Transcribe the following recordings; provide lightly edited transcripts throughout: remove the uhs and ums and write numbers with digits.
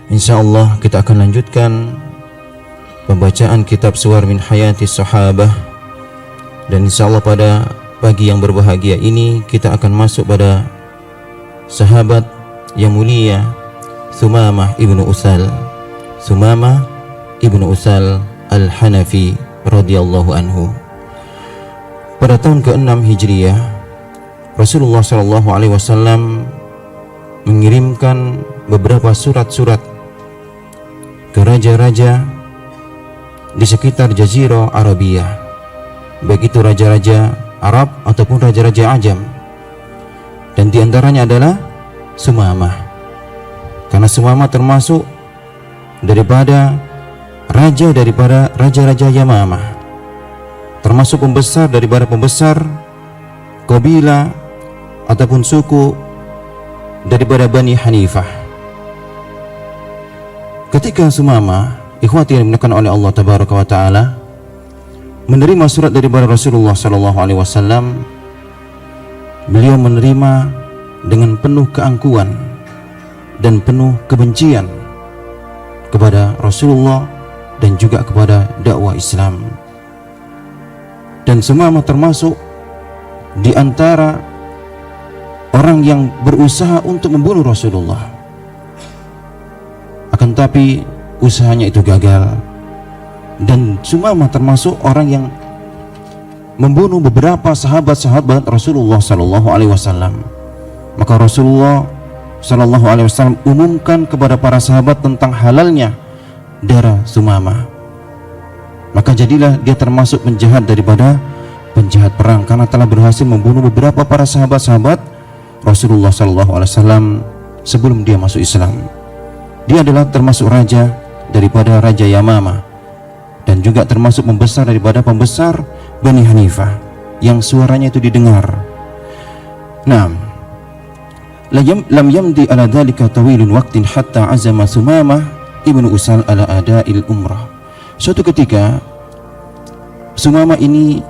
Insyaallah kita akan lanjutkan pembacaan kitab Suwar min Hayati Sahabah, dan insyaallah pada pagi yang berbahagia ini kita akan masuk pada sahabat yang mulia Sumamah ibnu Usal. Sumamah ibnu Usal Al-Hanafi radhiyallahu anhu. Pada tahun ke-6 Hijriah, Rasulullah SAW mengirimkan beberapa surat-surat ke raja-raja di sekitar Jazirah Arabia, baik itu raja-raja Arab ataupun raja-raja Ajam, dan diantaranya adalah Sumamah, karena Sumamah termasuk daripada raja-raja Yamamah, termasuk pembesar daripada pembesar kabilah ataupun suku daripada Bani Hanifah. Ketika Sumamah, ikhwati yang dimuliakan oleh Allah Tabaraka wa Ta'ala, menerima surat daripada Rasulullah SAW, beliau menerima dengan penuh keangkuhan dan penuh kebencian kepada Rasulullah dan juga kepada dakwah Islam. Dan Sumamah termasuk di antara orang yang berusaha untuk membunuh Rasulullah. Akan tapi usahanya itu gagal, dan Sumamah termasuk orang yang membunuh beberapa sahabat-sahabat Rasulullah SAW. Maka Rasulullah SAW umumkan kepada para sahabat tentang halalnya darah Sumamah. Maka jadilah dia termasuk penjahat daripada penjahat perang, karena telah berhasil membunuh beberapa para sahabat-sahabat Rasulullah SAW sebelum dia masuk Islam. Dia adalah termasuk raja daripada Raja Yamamah, dan juga termasuk pembesar daripada pembesar Bani Hanifah yang suaranya itu didengar. Nah, lam yamdi ala dhalika tawilun waqtin hatta azama Sumamah ibnu Usal ala ada'il umrah. Suatu ketika Sumamah ini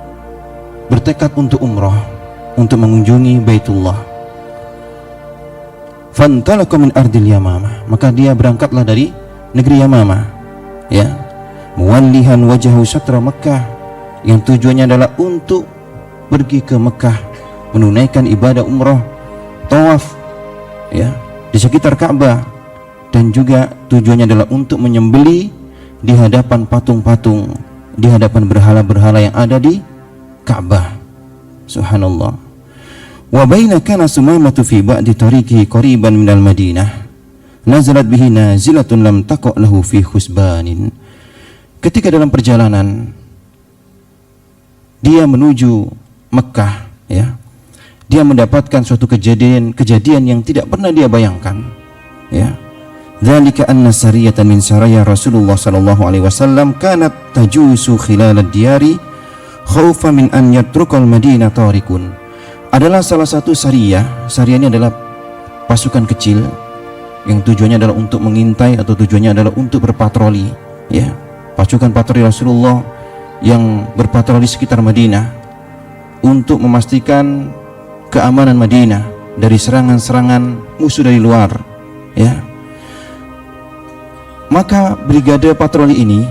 bertekad untuk umrah, untuk mengunjungi Baitullah. Fantalaqa min ardil Yamamah, maka dia berangkatlah dari negeri Yamamah, ya, muwallihan wajhahu syatra Makkah, yang tujuannya adalah untuk pergi ke Mekah menunaikan ibadah umrah, tawaf, ya, di sekitar Ka'bah, dan juga tujuannya adalah untuk menyembelih di hadapan patung-patung, di hadapan berhala-berhala yang ada di Ka'bah. Subhanallah. Wa baina kana Sumamatu fi ba'di tariqihi qariban minal Madinah, nazalat bihi nazilatun lam taqa' lahu fi khusbanin. Ketika dalam perjalanan dia menuju Mekah, ya, dia mendapatkan suatu kejadian yang tidak pernah dia bayangkan, ya. Dzalika anna sariyatan min saraya Rasulullah sallallahu alaihi wasallam kanat tajusu khilal ad-diyari khaufan min an yatrukal Madinah tarikun. Adalah salah satu sariyah. Sariyah ini adalah pasukan kecil yang tujuannya adalah untuk mengintai atau tujuannya adalah untuk berpatroli, ya, pasukan patroli Rasulullah yang berpatroli sekitar Madinah untuk memastikan keamanan Madinah dari serangan-serangan musuh dari luar, ya. Maka brigade patroli ini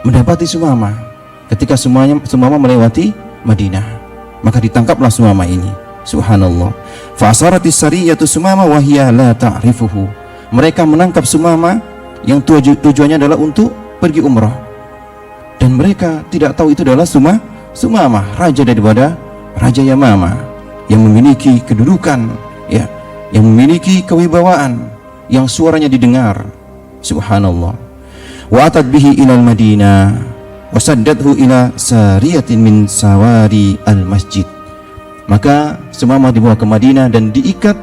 mendapati Sumamah ketika Sumamah melewati Madinah. Maka ditangkaplah Sumamah ini. Subhanallah. Fa asaratis sariyatu Sumamah wa hiya la ta'rifuhu. Mereka menangkap Sumamah yang tujuannya adalah untuk pergi umrah, dan mereka tidak tahu itu adalah Sumamah, raja daripada Raja Yamamah, yang memiliki kedudukan, ya, yang memiliki kewibawaan, yang suaranya didengar. Subhanallah. Wa atat bihi ilal Madinah wasaddathu ila sariyatin min sawari al-masjid. Maka Sumamah dibawa ke Madinah dan diikat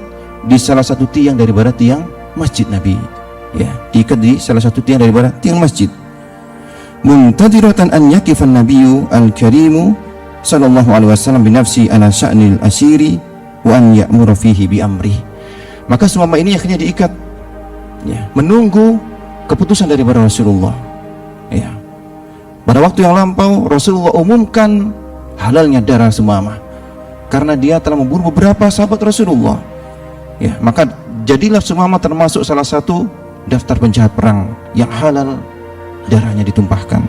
di salah satu tiang daripada tiang masjid Nabi, ya, diikat di salah satu tiang daripada tiang masjid. Muntadiratan an yakifan nabiyyu al-karimu sallallahu alaihi wasallam binafsi ala sya'nil asiri wa an ya'muru fihi bi amri. Maka Sumamah ini akhirnya diikat, ya, menunggu keputusan daripada Rasulullah, ya. Pada waktu yang lampau Rasulullah umumkan halalnya darah Sumamah karena dia telah membunuh beberapa sahabat Rasulullah, ya. Maka jadilah Sumamah termasuk salah satu daftar penjahat perang yang halal, darahnya ditumpahkan.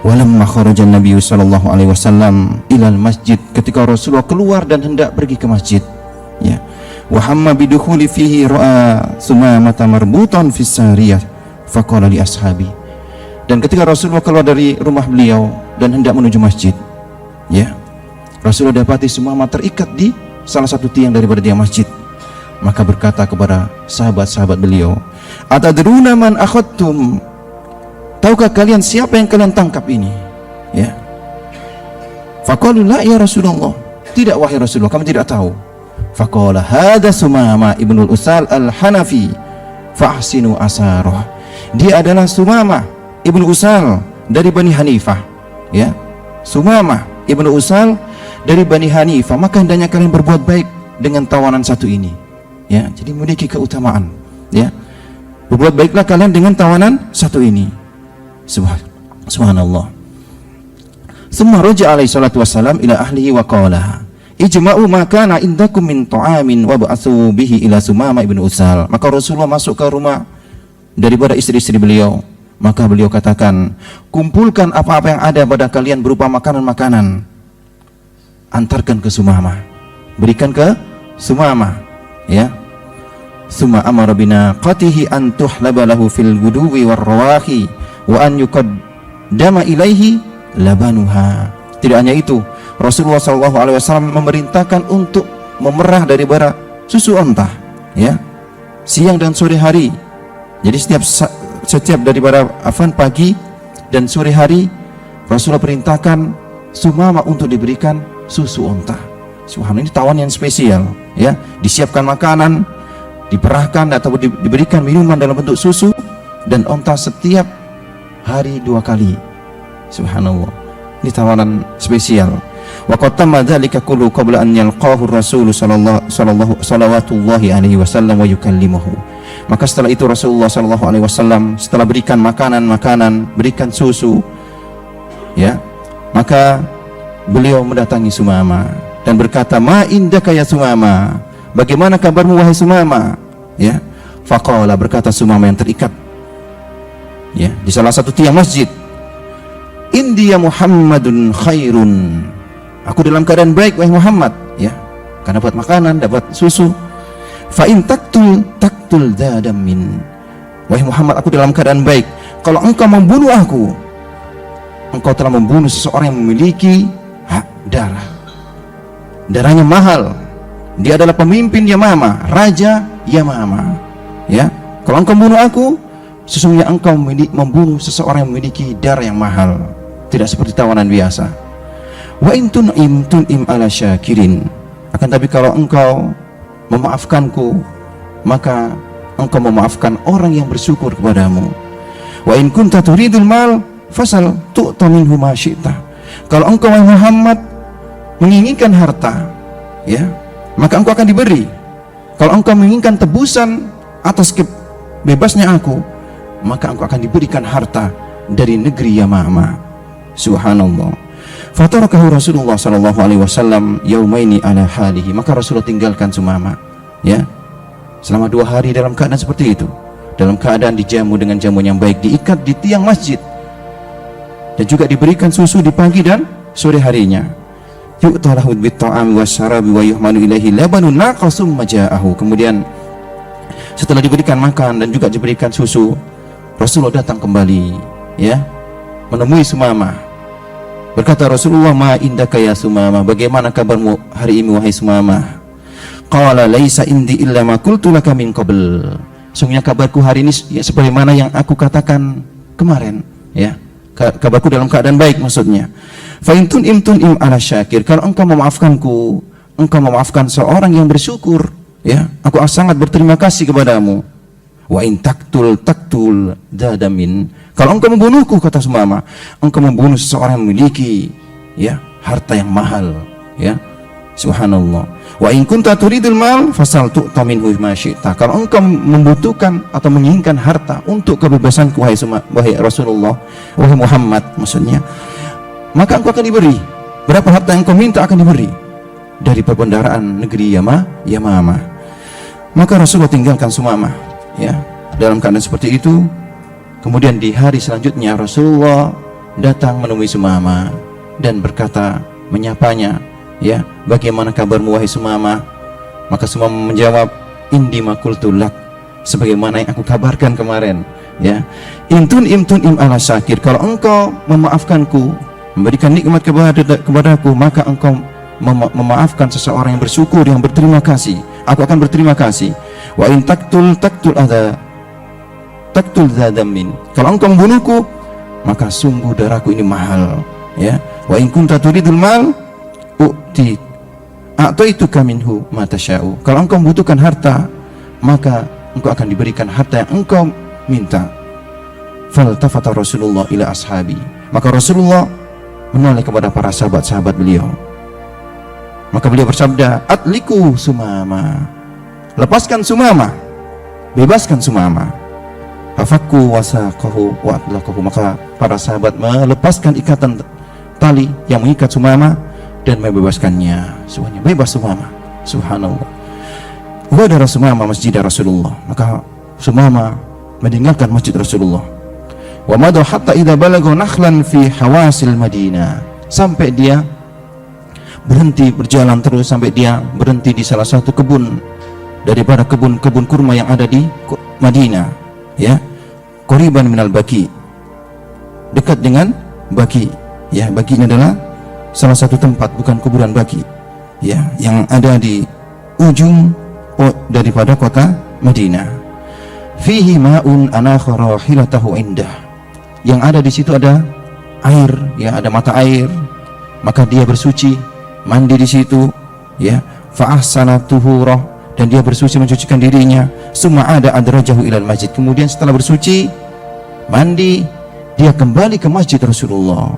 Walamma kharajan Nabi sallallahu alaihi wasallam ilal masjid, ketika Rasulullah keluar dan hendak pergi ke masjid, ya, wa hamma bidukhuli fihi ra'a Sumamata marbutan fis sariyah faqala li ashabi, dan ketika Rasulullah keluar dari rumah beliau dan hendak menuju masjid, ya, Rasulullah dapati Sumamah terikat di salah satu tiang daripada tiang masjid. Maka berkata kepada sahabat-sahabat beliau, atadruna man akhadtum, tahukah kalian siapa yang kalian tangkap ini? Ya. Faqalu la ya Rasulullah, tidak wahai Rasulullah, kami tidak tahu. Faqala hadza Sumamah ibnul Usal al-Hanafi fahsinu asarah, dia adalah Sumamah ibnu Usal dari Bani Hanifah, ya, Sumamah ibnu Usal dari Bani Hanifah, maka hendaknya kalian berbuat baik dengan tawanan satu ini, ya, jadi memiliki keutamaan, ya, berbuat baiklah kalian dengan tawanan satu ini. Subhanallah. Summa raja'a alaihi salatu wassalam ila ahlihi wa qala ijma'u ma kana indakum min ta'amin wa ba'atsu bihi ila Sumamah ibnu Usal. Maka Rasulullah masuk ke rumah daripada istri-istri beliau, maka beliau katakan, kumpulkan apa-apa yang ada pada kalian berupa makanan-makanan, antarkan ke Sumamah, berikan ke Sumamah, ya. Summa amara binaqatihi an tuhlaba lahu fil guduwi war rawahi wa an yuqaddama ilaihi labanuha. Tidak hanya itu, Rasulullah SAW memerintahkan untuk memerah daripada susu onta, ya, siang dan sore hari. Jadi setiap daripada pagi dan sore hari Rasulullah perintahkan Sumamah untuk diberikan susu onta. Subhanallah, ini tawan yang spesial, ya. Disiapkan makanan, diperahkan atau diberikan minuman dalam bentuk susu dan onta setiap hari 2 kali. Subhanallah, ini tawanan spesial. Wa qad tamma dzalika kullu qabla an yalqahu Rasul sallallahu alaihi wasallam wa yukallimuhu. Maka setelah itu Rasulullah sallallahu alaihi wasallam setelah berikan makanan, berikan susu, ya, maka beliau mendatangi Sumamah dan berkata, ma indaka ya Sumamah, bagaimana kabarmu wahai Sumamah, ya. Faqala, berkata Sumamah yang terikat, ya, di salah satu tiang masjid, India Muhammadun khairun, aku dalam keadaan baik wahai Muhammad, ya, karena dapat makanan, dapat susu. Fa in taktul dadamin, wahai Muhammad, aku dalam keadaan baik. Kalau engkau membunuh aku, engkau telah membunuh seseorang yang memiliki hak darah, darahnya mahal. Dia adalah pemimpin Yamama, Raja Yamama, ya. Kalau engkau membunuh aku, sesungguhnya engkau membunuh seseorang yang memiliki darah yang mahal, tidak seperti tawanan biasa. Wa in tun'im ala syakirin, akan tapi kalau engkau memaafkanku, maka engkau memaafkan orang yang bersyukur kepadamu. Wa in kunta turidul mal fasal tu'ta minhu ma syi'ta, kalau engkau Muhammad menginginkan harta, ya, maka engkau akan diberi. Kalau engkau menginginkan tebusan atas bebasnya aku, maka engkau akan diberikan harta dari negeri Yamama. Subhanallah. Fatarakahu Rasulullah sallallahu alaihi wasallam yaumaini ala halihi, maka Rasulullah tinggalkan Sumamah, ya, selama 2 hari dalam keadaan seperti itu, dalam keadaan dijamu dengan jamu yang baik, diikat di tiang masjid dan juga diberikan susu di pagi dan sore harinya. Yu'talahu bit-ta'ami wasyarabi wa yuhmanu ilaihi labanun naqasum maja'ahu. Kemudian setelah diberikan makan dan juga diberikan susu, Rasulullah datang kembali, ya, menemui Sumamah. Berkata Rasulullah, ma indaka ya Sumamah, bagaimana kabarmu hari ini wahai Sumamah? Qala laisa indi illa ma qultu laka min qabl, sungguhnya kabarku hari ini ya sebagaimana yang aku katakan kemarin, ya, kabarku dalam keadaan baik, maksudnya. Fa in tun'im ala syakir, kalau engkau memaafkanku, engkau memaafkan seorang yang bersyukur, ya, aku sangat berterima kasih kepadamu. Wa in taktul dadamin, kalau engkau membunuhku, kata Sumamah, engkau membunuh seseorang yang memiliki, ya, harta yang mahal, ya. Subhanallah. Wa in kunta turidul mal fasal tu'ta minhu ma syi'ta, kalau engkau membutuhkan atau menginginkan harta untuk kebebasanku wahai Rasulullah, wahai Muhammad, maksudnya, maka engkau akan diberi. Berapa harta yang engkau minta akan diberi dari perbendaharaan negeri Yamama. Maka Rasulullah tinggalkan Sumamah, ya, dalam keadaan seperti itu, kemudian di hari selanjutnya Rasulullah datang menemui Sumamah dan berkata, menyapanya, ya, bagaimana kabarmu wahai Sumamah? Maka Sumamah menjawab, indi ma qultu lak, sebagaimana yang aku kabarkan kemarin, ya. Intun im ala syakir, kalau engkau memaafkanku, memberikan nikmat kepadaku, maka engkau memaafkan seseorang yang bersyukur, yang berterima kasih, aku akan berterima kasih. Wa in taktul dzadamin, kalau engkau membunuhku, maka sungguh darahku ini mahal, ya. Wa in kunta turidul mal a'taituka minhu ma tasya'u, kalau engkau membutuhkan harta, maka engkau akan diberikan harta yang engkau minta. Faltafata Rasulullah ila ashabi, maka Rasulullah menoleh kepada para sahabat-sahabat beliau. Maka beliau bersabda, atliku Sumamah, lepaskan Sumamah, bebaskan Sumamah. Fafakku wasaqahu wa atlaqahu, maka para sahabat melepaskan ikatan tali yang mengikat Sumamah dan membebaskannya. Semuanya bebas Sumamah. Subhanallah. Wa darah Sumamah masjid Rasulullah, maka Sumamah meninggalkan masjid Rasulullah. Wa madu hatta idza balagha nakhlan fi hawasil Madinah, sampai dia berhenti berjalan terus sampai dia berhenti di salah satu kebun daripada kebun-kebun kurma yang ada di Madinah, ya. Qoriban minal Baqi, dekat dengan Baqi, ya. Baqi ini adalah salah satu tempat, bukan kuburan Baqi, ya, yang ada di ujung daripada kota Madinah. Fihi ma'un anakhara hilatahu indah, yang ada di situ ada air, ya, ada mata air, maka dia bersuci, mandi di situ, ya. Fa ahsana tuhurah, dan dia bersuci mencucikan dirinya. Summa ada adrajahu ilal masjid, kemudian setelah bersuci mandi dia kembali ke masjid Rasulullah.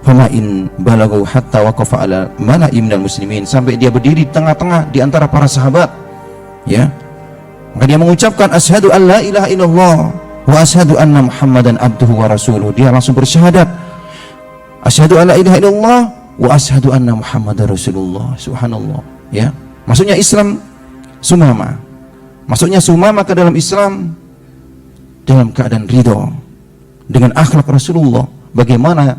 Fama in balaghu hatta waqafa ala mala'i minal muslimin, sampai dia berdiri di tengah-tengah di antara para sahabat, ya. Maka dia mengucapkan asyhadu an la ilaha illallah wa asyhadu anna muhammadan abduhu wa rasuluh, dia langsung bersyahadat asyhadu an la ilaha illallah wa asyhadu anna muhammadar rasulullah. Subhanallah, ya. Maksudnya Islam Sumamah, masuknya Sumamah ke dalam Islam dalam keadaan ridho dengan akhlak Rasulullah. Bagaimana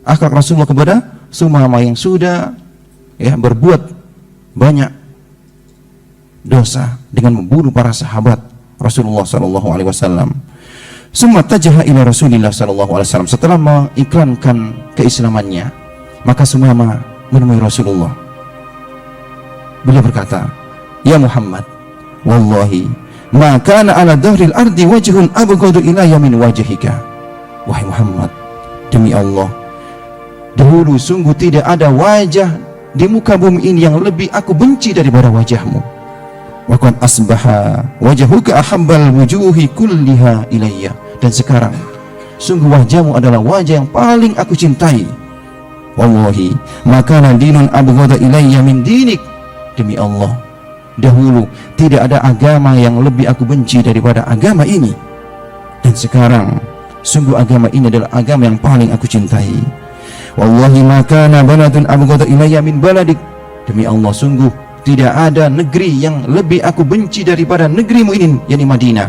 akhlak Rasulullah kepada Sumamah yang sudah, ya, berbuat banyak dosa dengan membunuh para sahabat Rasulullah sallallahu alaihi wasallam. Summa tajaha ila Rasulillah sallallahu alaihi wasallam, setelah mengiklankan keislamannya, maka Sumamah menemui Rasulullah. Beliau berkata, ya Muhammad, wallahi ma kana ala dhahril ardi wajhun abghadu ilayya min wajhika. Wahai Muhammad, demi Allah, dahulu sungguh tidak ada wajah di muka bumi ini yang lebih aku benci daripada wajahmu. Wa qad asbaha wajhuka ahabbal wujuhi kulliha ilayya, dan sekarang sungguh wajahmu adalah wajah yang paling aku cintai. Wallahi ma kana dinun abghadu ilayya min dinik. Demi Allah, dahulu tidak ada agama yang lebih aku benci daripada agama ini, dan sekarang sungguh agama ini adalah agama yang paling aku cintai. Wallahi ma kana baladun abghadu ilayya min baladik. Demi Allah, sungguh tidak ada negeri yang lebih aku benci daripada negerimu ini, yakni Madinah,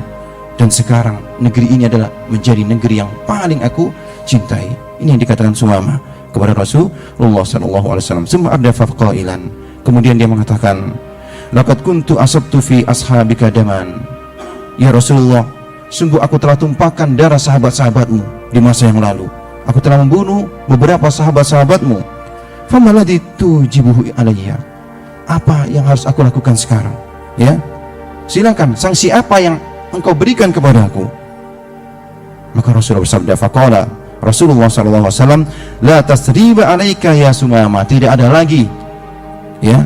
dan sekarang negeri ini adalah menjadi negeri yang paling aku cintai. Ini yang dikatakan Sumamah kepada Rasulullah sallallahu alaihi wasallam. Summa ardafa qailan, kemudian dia mengatakan, laqad kuntu asabtu fi ashabika daman. Ya Rasulullah, sungguh aku telah tumpahkan darah sahabat-sahabatmu di masa yang lalu. Aku telah membunuh beberapa sahabat-sahabatmu. Famalladhi tujibuhu alayya, apa yang harus aku lakukan sekarang? Ya, silakan, sanksi apa yang engkau berikan kepada aku? Maka Rasulullah bersabda, faqala Rasulullah sallallahu alaihi wasallam, la tasriba alaika ya Sumamah, tidak ada lagi, ya,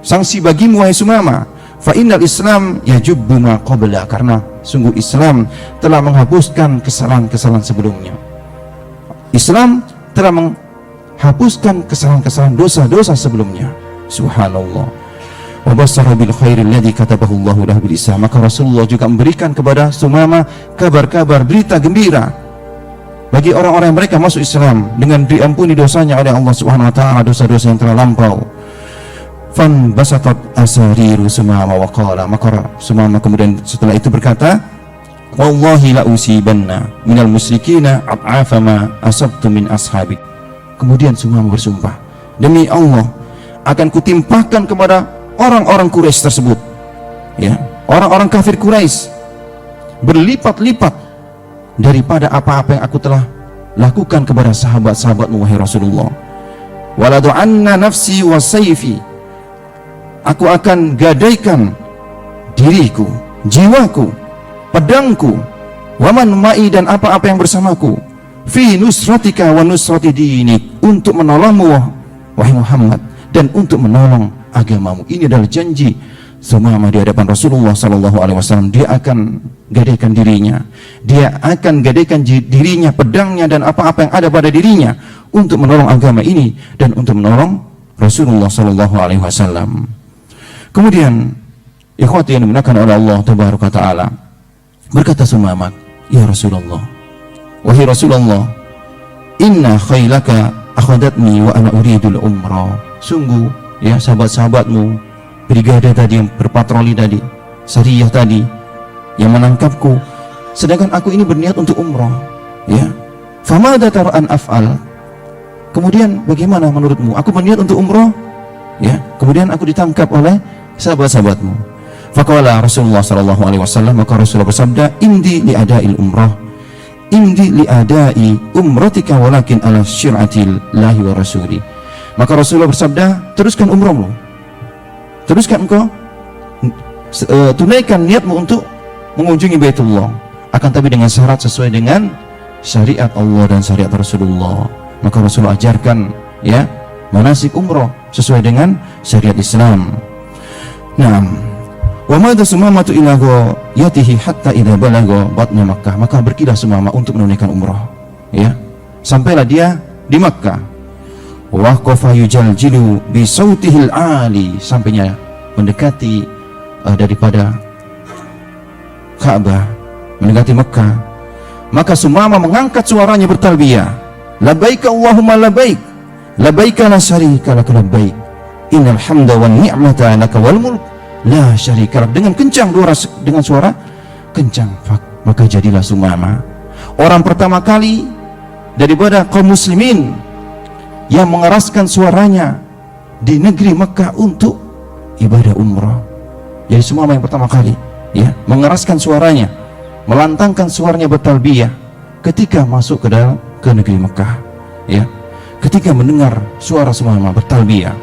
sanksi bagimu wahai Sumamah. Fa innal Islam yajubbu ma qabla, karena sungguh Islam telah menghapuskan kesalahan-kesalahan sebelumnya. Islam telah menghapuskan kesalahan-kesalahan dosa-dosa sebelumnya. Subhanallah. Wa basara bil khairil ladzi katabahu Allahu lahu bil Islam, maka Rasulullah juga memberikan kepada Sumamah kabar-kabar, berita gembira bagi orang-orang yang mereka masuk Islam dengan diampuni dosanya oleh Allah Subhanahu wa taala, dosa-dosa yang telah lampau. Fan basatat asariru Sumamah wa qala, maka Sumamah kemudian setelah itu berkata, wallahi la usibanna minal musyrikina at'afa ma asabtu min ashabik. Kemudian Sumamah bersumpah, demi Allah akan kutimpakan kepada orang-orang Quraisy tersebut, ya, orang-orang kafir Quraisy, berlipat-lipat daripada apa-apa yang aku telah lakukan kepada sahabat-sahabatmu wahai Rasulullah. Waladu'anna nafsi wa sayfi, aku akan gadaikan diriku, jiwaku, pedangku, waman ma'i, dan apa-apa yang bersamaku, fi nusratika wa nusrati dinik, untuk menolongmu wahai Muhammad dan untuk menolong agamamu. Ini adalah janji Sumamah di hadapan Rasulullah sallallahu alaihi wasallam. Dia akan gadaikan dirinya, dia akan gadaikan dirinya, pedangnya dan apa-apa yang ada pada dirinya untuk menolong agama ini dan untuk menolong Rasulullah sallallahu alaihi wasallam. Kemudian ikhwati yang dimuliakan oleh Allah tabaraka taala, berkata Sumamah, ya Rasulullah, wahai Rasulullah, inna khailaka akhadatni wa ana uridul umrah. Sungguh ya, sahabat-sahabatmu, brigade tadi yang berpatroli tadi, Sariyah tadi yang menangkapku, sedangkan aku ini berniat untuk umrah, ya. Famada tar'an af'al, kemudian bagaimana menurutmu? Aku berniat untuk umrah, ya, kemudian aku ditangkap oleh sahabat-sahabatmu. Faqala Rasulullah sallallahu alaihi wasallam, maka Rasulullah bersabda, indi li ada'il umrah, indi li ada'i umratika walakin ala syir'atil lahi wa rasuli. Maka Rasulullah bersabda, teruskan umrahmu, teruskan engkau, tunaikan niatmu untuk mengunjungi Baitullah, akan tapi dengan syarat sesuai dengan syariat Allah dan syariat Rasulullah. Maka Rasulullah ajarkan, ya, manasik umrah sesuai dengan syariat Islam. Nah, wa madha Sumamah ila yatihi hatta idza balagha batna Makkah. Maka berkilah Sumamah untuk menunaikan umrah, ya, sampailah dia di Makkah. Waqafa yujaljilu bi sautihil ali, sampainya mendekati daripada Ka'bah, mendekati Mekah. Maka Sumamah mengangkat suaranya bertalbiyah, labbaik Allahumma labbaik, labbaik la syarika lak labbaik, innal hamda wan ni'mata laka wal mulk la syarika lak. Dengan kencang, dengan suara kencang. Maka jadilah Sumamah orang pertama kali daripada kaum muslimin yang mengeraskan suaranya di negeri Mekah untuk ibadah umrah. Jadi Sumamah yang pertama kali, ya, mengeraskan suaranya, melantangkan suaranya bertalbiyah ketika masuk ke negeri Mekah, ya. Ketika mendengar suara Sumamah bertalbiyah,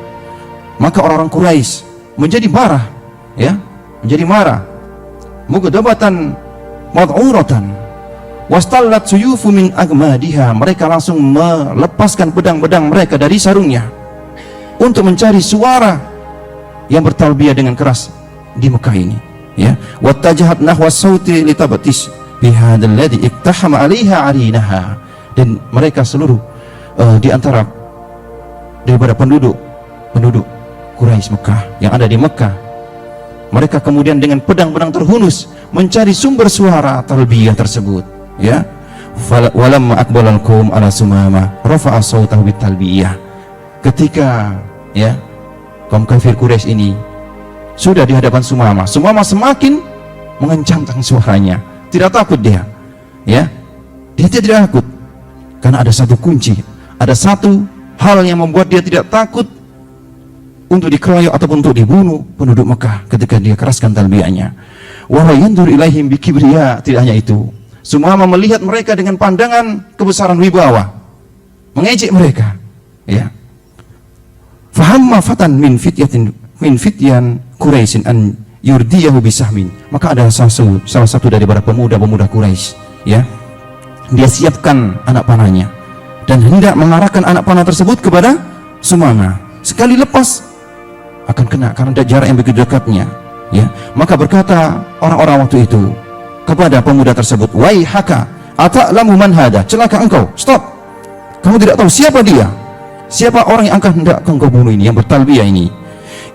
maka orang-orang Quraisy menjadi marah, ya, menjadi marah. Mughdabatan mad'uratan wastallat suyufu min agmadiha, mereka langsung melepaskan pedang-pedang mereka dari sarungnya untuk mencari suara yang bertalbiyah dengan keras di Mekah ini, ya. Wattajahat nahwa sauti litabatis bihadzal ladzi iktahama 'alaiha 'arinaha, dan mereka seluruh di antara daripada penduduk Quraisy Mekah yang ada di Mekah, mereka kemudian dengan pedang-pedang terhunus mencari sumber suara talbiyah tersebut, ya. Walamma aqbalal qaum ala Sumamah rafa'a sautahu bitalbiyah. Ketika, ya, kaum kafir Quraisy ini sudah di hadapan Sumamah, Sumamah semakin mengencangkan suaranya. Tidak takut dia, ya. Dia tidak takut karena ada satu kunci, ada satu hal yang membuat dia tidak takut untuk dikeroyok ataupun untuk dibunuh penduduk Mekah ketika dia keraskan talbiyahnya. Wa yandur ilaihim bikibriya. Tidak hanya itu, Sumamah melihat mereka dengan pandangan kebesaran wibawa, mengejek mereka, ya. Fahamma fatan min fityan Quraisyin an yurdiyahu bisahmin. Maka ada salah satu daripada pemuda-pemuda Quraisy, ya, dia siapkan anak panahnya dan hendak mengarahkan anak panah tersebut kepada Sumamah. Sekali lepas akan kena karena ada jarak yang begitu dekatnya, ya. Maka berkata orang-orang waktu itu kepada pemuda tersebut, waihaka ata'lamu man hada, celaka engkau, stop, kamu tidak tahu siapa dia, siapa orang yang akan hendak engkau bunuh ini, yang bertalbiyah ini.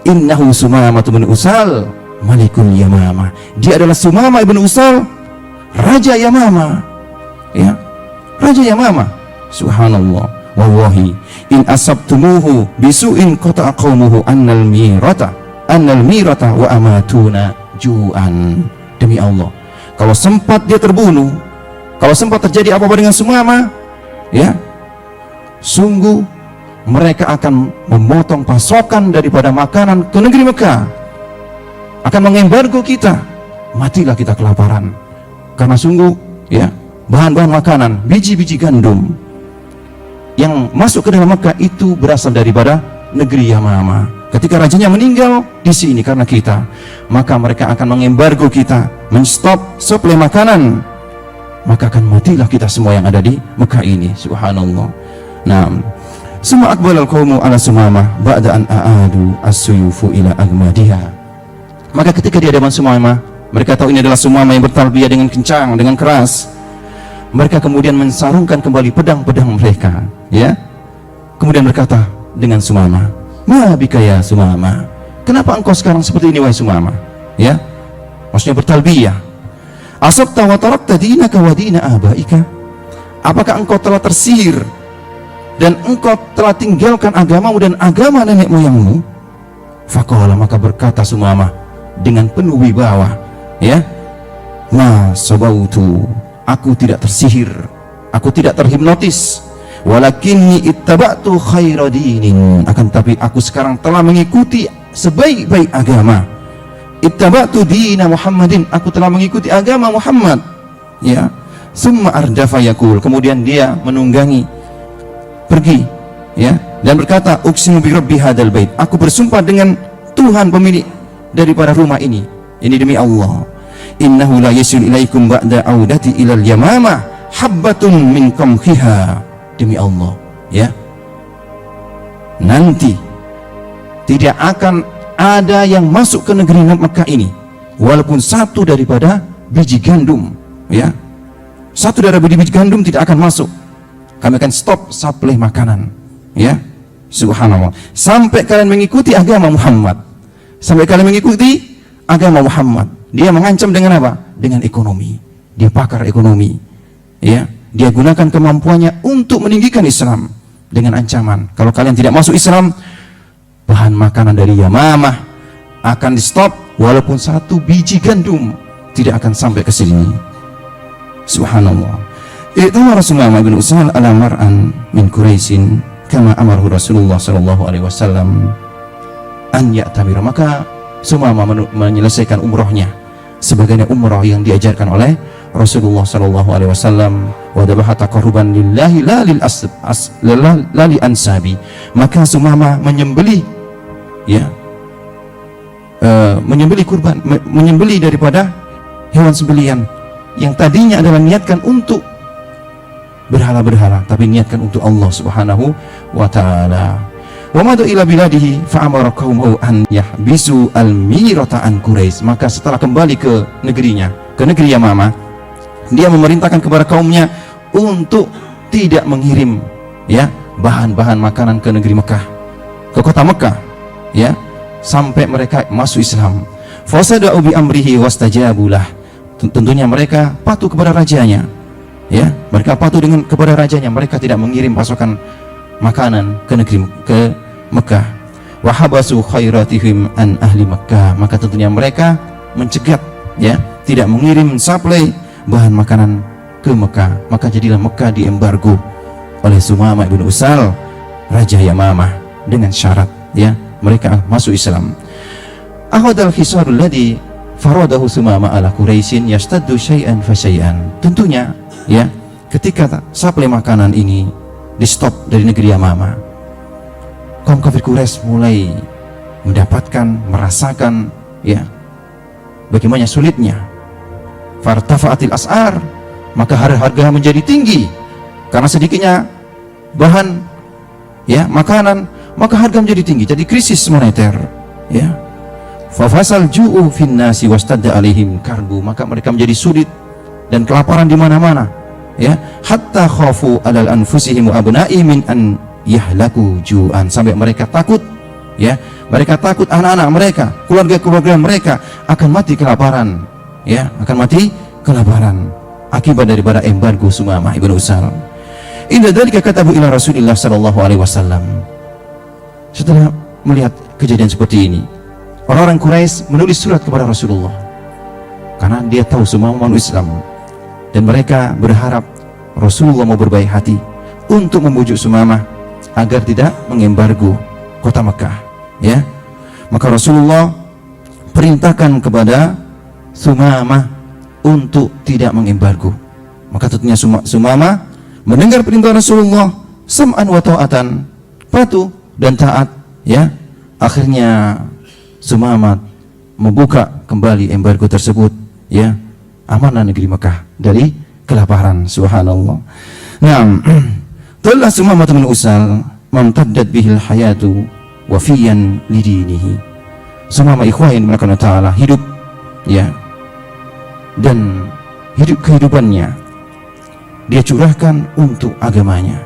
Innahu Sumamah bin Usal malikul Yamamah, dia adalah Sumamah ibn Usal, raja Yamamah, ya, raja Yamamah. Subhanallah, wallahi in asabtumuhu bisu'in qata'a qaumuhu annal mirata wa amatuna ju'an. Demi Allah, kalau sempat dia terbunuh, kalau sempat terjadi apa-apa dengan Sumamah, ya, sungguh mereka akan memotong pasokan daripada makanan ke negeri Mekah, akan mengembargo kita, matilah kita kelaparan. Karena sungguh, ya, bahan-bahan makanan, biji-biji gandum yang masuk ke dalam Mekah itu berasal daripada negeri Yamama. Ketika rajanya meninggal di sini karena kita, maka mereka akan mengembargo kita, menstop suplai makanan, maka akan matilah kita semua yang ada di Mekah ini. Subhanallah. Nah, summa aqbalal qaumu ala Sumamah ba'da an a'adu as-suyufu ila agmadiha. Maka ketika di hadapan Sumamah, mereka tahu ini adalah Sumamah yang bertalbiyah dengan kencang, dengan keras. Mereka kemudian mensarungkan kembali pedang-pedang mereka, ya. Kemudian berkata dengan Sumamah, "Ma bika ya Sumamah? Kenapa engkau sekarang seperti ini wahai Sumamah?" Ya. Maksudnya bertalbiyah. "Asabta wa tarakta dinaka wa dina abaika?" Apakah engkau telah tersihir dan engkau telah tinggalkan agamamu dan agama nenek moyangmu? Faqala, maka berkata Sumamah dengan penuh wibawa, ya, "Ma sabautu, aku tidak tersihir, aku tidak terhipnotis, walakinni ittaba'tu khaira dinin, akan tapi aku sekarang telah mengikuti sebaik-baik agama. Ittaba'tu dina Muhammadin, aku telah mengikuti agama Muhammad." Ya. Summa ardafa yaqul, kemudian dia menunggangi pergi, ya, dan berkata, "Uqsimu bi rabbi hadzal bait, aku bersumpah dengan Tuhan pemilik daripada rumah ini demi Allah, innahu la yasil ilaikum ba'da audati ilal yamamah habbatun min qamhiha." Demi Allah, ya, nanti tidak akan ada yang masuk ke negeri Mekah ini walaupun satu daripada biji gandum, ya, satu dari biji gandum tidak akan masuk. Kami akan stop suplai makanan, ya. Subhanallah, sampai kalian mengikuti agama Muhammad, sampai kalian mengikuti agama Muhammad. Dia mengancam dengan apa? Dengan ekonomi. Dia pakar ekonomi, ya. Dia gunakan kemampuannya untuk meninggikan Islam dengan ancaman, kalau kalian tidak masuk Islam, bahan makanan dari Yamamah akan di stop, walaupun satu biji gandum tidak akan sampai ke sini. Subhanallah. I'tamara Sumamah bin Usal ala mar'an min Quraisyin kama amaru Rasulullah sallallahu alaihi wasallam an ya'tamira. Maka Sumamah menyelesaikan umrohnya sebagaimana umroh yang diajarkan oleh Rasulullah sallallahu alaihi wasallam, wa dhabaha taqarruban lillahi la li ansabi. Maka Sumamah menyembelih, ya, menyembelih kurban, menyembelih daripada hewan sembelihan yang tadinya adalah niatkan untuk berhala-berhala, tapi niatkan untuk Allah Subhanahu wa taala. Wa madu ila biladihi fa amara qaumahu an yahbisu al-mirata an Quraisy. Maka setelah kembali ke negerinya, ke negeri Yamamah, dia memerintahkan kepada kaumnya untuk tidak mengirim, ya, bahan-bahan makanan ke negeri Mekah, ke kota Mekah, ya, sampai mereka masuk Islam. Fasada'u bi amrihi wastajabulah. Tentunya mereka patuh kepada rajanya, ya, mereka patuh kepada rajanya. Mereka tidak mengirim pasokan makanan ke negeri, ke Mekah. Wa habasu khairatihim an ahli Mekah. Maka tentunya mereka mencegat, ya, tidak mengirim suplai bahan makanan ke Mekah. Maka jadilah Mekah diembargo oleh Sumamah bin Usal, raja Yamamah, dengan syarat, ya, mereka masuk Islam. Ahadal khisarul ladzi faradahu Sumamah ala Quraisyin yastaddu syai'an fa syai'an. Tentunya, ya, ketika suplai makanan ini di stop dari negeri Yamamah, kaum kafir Quraisy mulai mendapatkan, merasakan, ya, bagaimana sulitnya. Fartafa'atil as'ar, maka harga menjadi tinggi karena sedikitnya bahan, ya, makanan, maka harga menjadi tinggi, jadi krisis moneter, ya. Fafasal ju'u fin nasi wastadda alaihim karbu, maka mereka menjadi sulit dan kelaparan di mana-mana, ya. Hatta khafu alal anfusihim wa abna'i min an yahlaku ju'an, sampai mereka takut, ya, mereka takut anak-anak mereka, keluarga-keluarga mereka akan mati kelaparan, ya, akan mati kelaparan akibat daripada embargo Sumamah ibn Usal. Inda dzalika katabu ila Rasulillah sallallahu alaihi wasallam. Setelah melihat kejadian seperti ini, orang-orang Quraisy menulis surat kepada Rasulullah. karena dia tahu semua manusia Islam, dan mereka berharap Rasulullah mau berbaik hati untuk membujuk Sumamah agar tidak mengembargo kota Mekah, ya. Maka Rasulullah perintahkan kepada Sumamah untuk tidak mengembargo. Maka tentunya Sumamah mendengar perintah Rasulullah, sam'an wa ta'atan, patuh dan taat, ya. Akhirnya Sumamah membuka kembali embargo tersebut, ya. Amanah negeri Mekah dari kelaparan, subhanallah. Nah, telah Sumamah bin Usal mamtaddat bihil hayatu wafiyan lidinihi. Sumamah ikhwan Allah Ta'ala hidup, ya, dan kehidupannya dia curahkan untuk agamanya,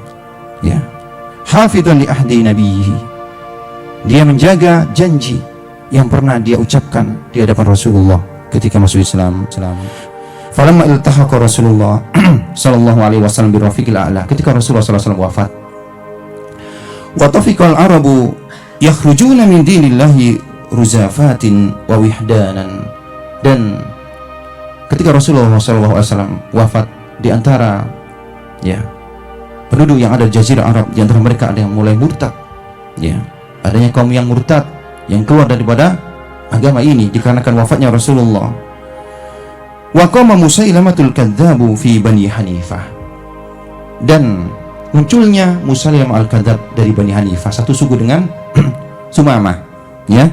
ya. Hafidhan li ahdi nabiyhi, dia menjaga janji yang pernah dia ucapkan di hadapan Rasulullah ketika masuk Islam. Falamma iltahaqa Rasulullah sallallahu alaihi wasallam bi rafiqil a'la, ketika Rasulullah sallallahu alaihi wasallam wafat, wa tafiqal arabu yakhrujuna min dinillahi ruzafatin wa wihdanan, dan ketika Rasulullah sallallahu alaihi wasallam wafat, di antara, ya, penduduk yang ada di Jazirah Arab, di antara mereka ada yang mulai murtad, ya, adanya kaum yang murtad yang keluar daripada agama ini dikarenakan wafatnya Rasulullah. Wa qama Musailamatul kadzabu fi Bani Hanifah, dan munculnya Musailamah al-Kadzab dari Bani Hanifah, satu suku dengan Sumamah, ya.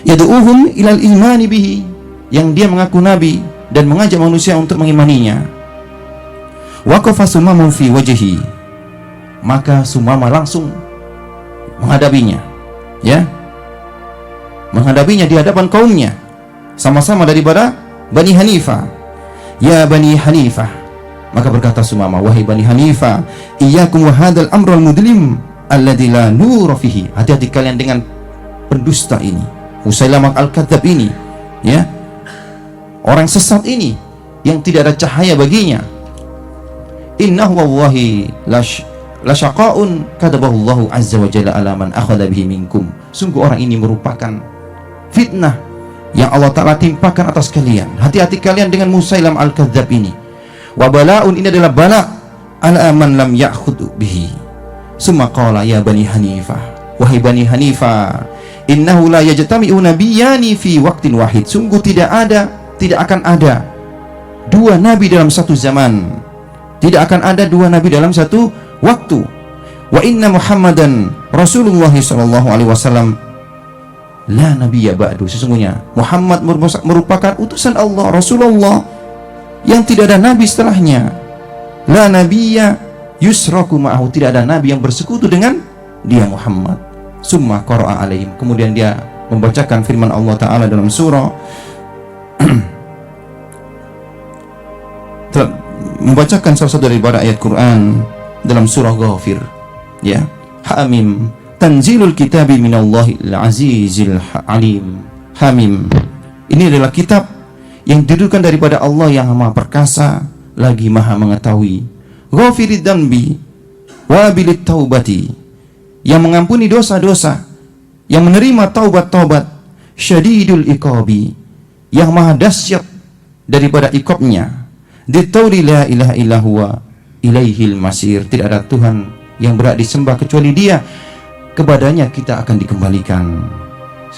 Yad'uhum ilal imani bihi, yang dia mengaku nabi dan mengajak manusia untuk mengimaninya. Waqafa Sumamah fi wajhi, maka Sumamah langsung menghadapinya, ya, menghadapinya di hadapan kaumnya, sama-sama daripada Bani Hanifah. Ya Bani Hanifah, maka berkata Sumamah, wahai Bani Hanifah, iyyakum wa hadzal amrul mudlim alladzi la nura fihi, hati-hati kalian dengan pendusta ini, Musailamah al-Kadzab ini, ya, orang sesat ini yang tidak ada cahaya baginya. Innahu wallahi lasyaqaun kadabahu Allahu azza wa jalla ala man akhadha bihi minkum, sungguh orang ini merupakan fitnah yang Allah Ta'ala timpakan atas kalian. Hati-hati kalian dengan Musailamah al-Kadzab ini. Wa bala'un, ini adalah bala ala man lam ya'khudhu bihi. Summa qala ya Bani Hanifah, wahai Bani Hanifah, innahu la yajtami'u nabiyyani fi waqtin wahid, sungguh tidak akan ada dua nabi dalam satu zaman, tidak akan ada dua nabi dalam satu waktu. Wa inna Muhammadan Rasulullah sallallahu alaihi wasallam la nabiyya ba'du, sesungguhnya Muhammad merupakan utusan Allah, Rasulullah yang tidak ada nabi setelahnya. La nabiyya yusraku ma'ahu, tidak ada nabi yang bersekutu dengan dia Muhammad. Summa qara'a alaihim, kemudian dia membacakan firman Allah Ta'ala dalam surah membacakan salah satu dari ayat Quran dalam surah Ghafir, ya. Hamim, tanzilul kitabi minallahil azizil alim. Hamim, ini adalah kitab yang diturunkan daripada Allah yang Maha Perkasa lagi Maha Mengetahui. Ghafirid dzambi wabilit taubati, yang mengampuni dosa-dosa, yang menerima taubat-taubat. Syadidul iqabi, yang maha dahsyat daripada iqabnya. Ditauri la ilaha illahuwa ilaihil masir, tidak ada Tuhan yang berhak disembah kecuali Dia, kepadanya kita akan dikembalikan.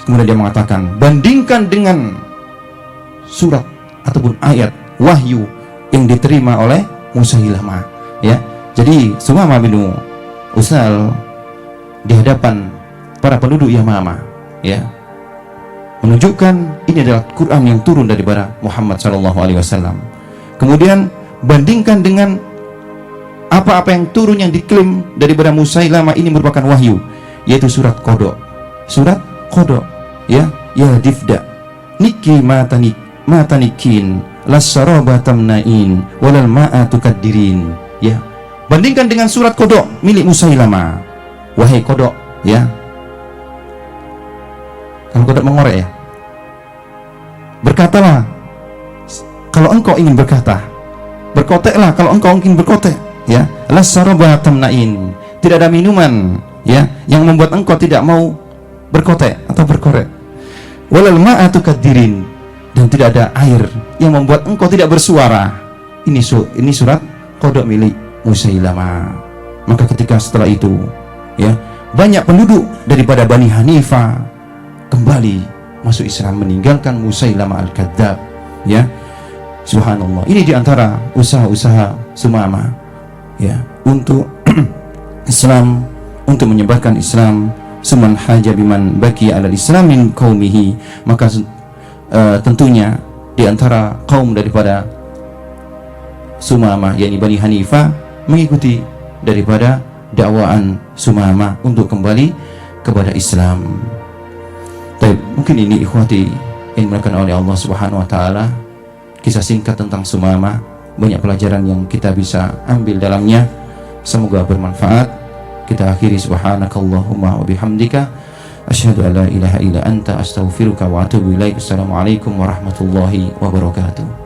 Kemudian dia mengatakan, bandingkan dengan surat ataupun ayat wahyu yang diterima oleh Musailamah, ya. Jadi Sumamah bin Usal di hadapan para penduduk Yamamah, ya, menunjukkan ini adalah Quran yang turun daripada Muhammad SAW. Kemudian bandingkan dengan apa-apa yang turun yang diklaim daripada Musailamah ini merupakan wahyu, yaitu surat Qadha. Surat Qadha, ya, ya difda niki matanikin lasaraba tamnain walal ma'a tukaddirin, ya. Bandingkan dengan surat Qadha milik Musailamah. Wahai Qadha, ya. Kalau Qadha mengorek, ya. Berkatalah kalau engkau ingin berkata, berkoteklah kalau engkau ingin berkotek, ya. Lasaraba tamnain, tidak ada minuman, ya, yang membuat engkau tidak mau berkotek atau berkorek. Walal ma'a tukaddirin, dan tidak ada air yang membuat engkau tidak bersuara. Ini surat kodok milik Musailamah. Maka ketika setelah itu, ya, banyak penduduk daripada Bani Hanifah kembali masuk Islam, meninggalkan Musailamah al-Kadzdzab, ya. Subhanallah. Ini diantara usaha-usaha Sumamah, ya, untuk Islam, untuk menyebarkan Islam. Suman haja biman baki ala Islam min qaumihi. Maka tentunya diantara kaum daripada Sumamah, yakni Bani Hanifah, mengikuti daripada dakwaan Sumamah untuk kembali kepada Islam. Tapi mungkin ini ikhwati yang dimuliakan oleh Allah Subhanahu wa taala, kisah singkat tentang Sumamah, banyak pelajaran yang kita bisa ambil dalamnya. Semoga bermanfaat. Kita akhiri subhanakallahumma wa bihamdika asyhadu an la ilaha illa anta astaghfiruka wa atubu ilaik. Assalamualaikum warahmatullahi wabarakatuh.